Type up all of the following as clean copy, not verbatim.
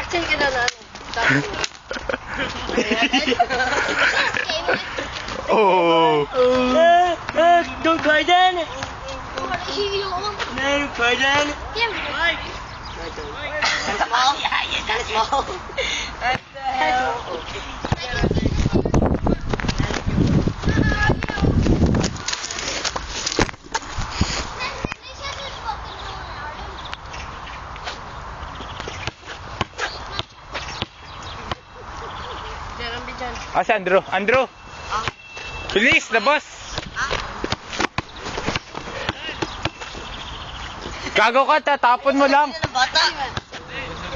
Action ka na na. Oh. Don't pardon. No pardon. Small? Yeah, yeah, that is small. What the hell? Ah, si Andrew. Andrew! Bilis, labas! Gago ka, tatapon mo lang. Bata.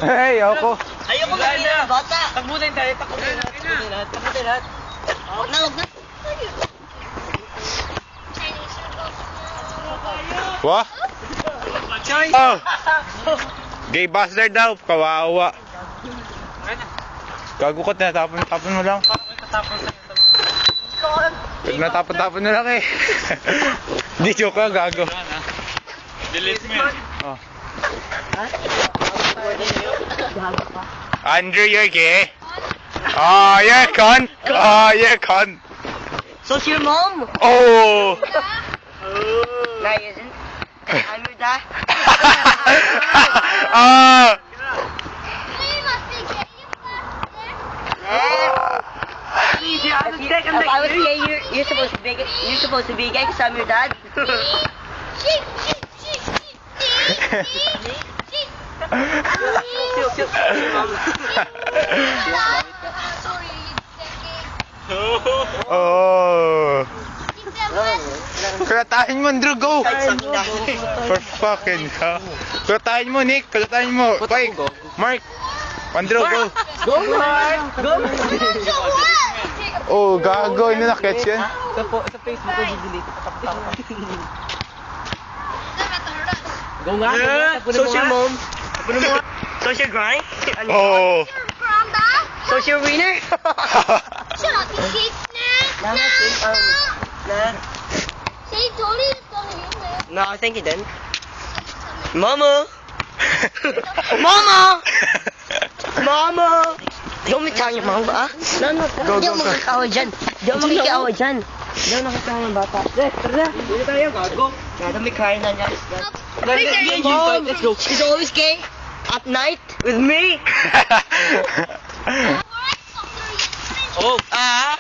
Hey, ako. Ayoko na bata. Takbutin tayo, takbutin lahat. Takbutin lahat. Huwag na, huwag na. Wah? Oh! Gay bastard daw, kawawa. Gago ka, tatapon mo lang. Natapon na lang eh. Di joke lang, gago. Delete mo yan. Oh. Andrew, you're gay. Oh, you're cunt. Oh, you're cunt. So's your mom? Oh. No, he isn't. I'm your dad. Ah. If I was gay, you're supposed to be gay. You're supposed to be gay because I'm your dad. Oh. Kulatahin mo, Andrew, go! For fucking hell. Kulatahin mo, Nick. Kulatahin mo. Bye. Mark. Andrew, go. Go, Mark! Go! Oh, gago. Hindi na-catch yan. Sa Facebook ko, delete. Go nga. So's your mom? So's your grind? Oh. So's your wiener? Shut up, you kids. Nah. Nah. Say, Tony is calling you, man. No, I think he didn't. Mama! Mama! Mama! Di ako may yung mga ba? No. Di ako makakawa dyan. Di ako makikawa dyan. Di ako nakakawa ng bata. Tara. Dito tayo, gago. Gada may kain na niya. Mom! Let's go. She's always gay. At night with me. Oh!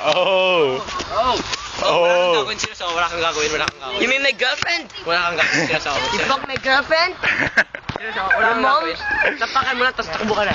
Oh. Oh! Oh. Wala kang gagawin, wala kang gagawin. You mean my girlfriend? Wala kang gagawin, You fuck my girlfriend? Wala kang Mom? gagawin. Tapakan mo na, tapos takbo ka na.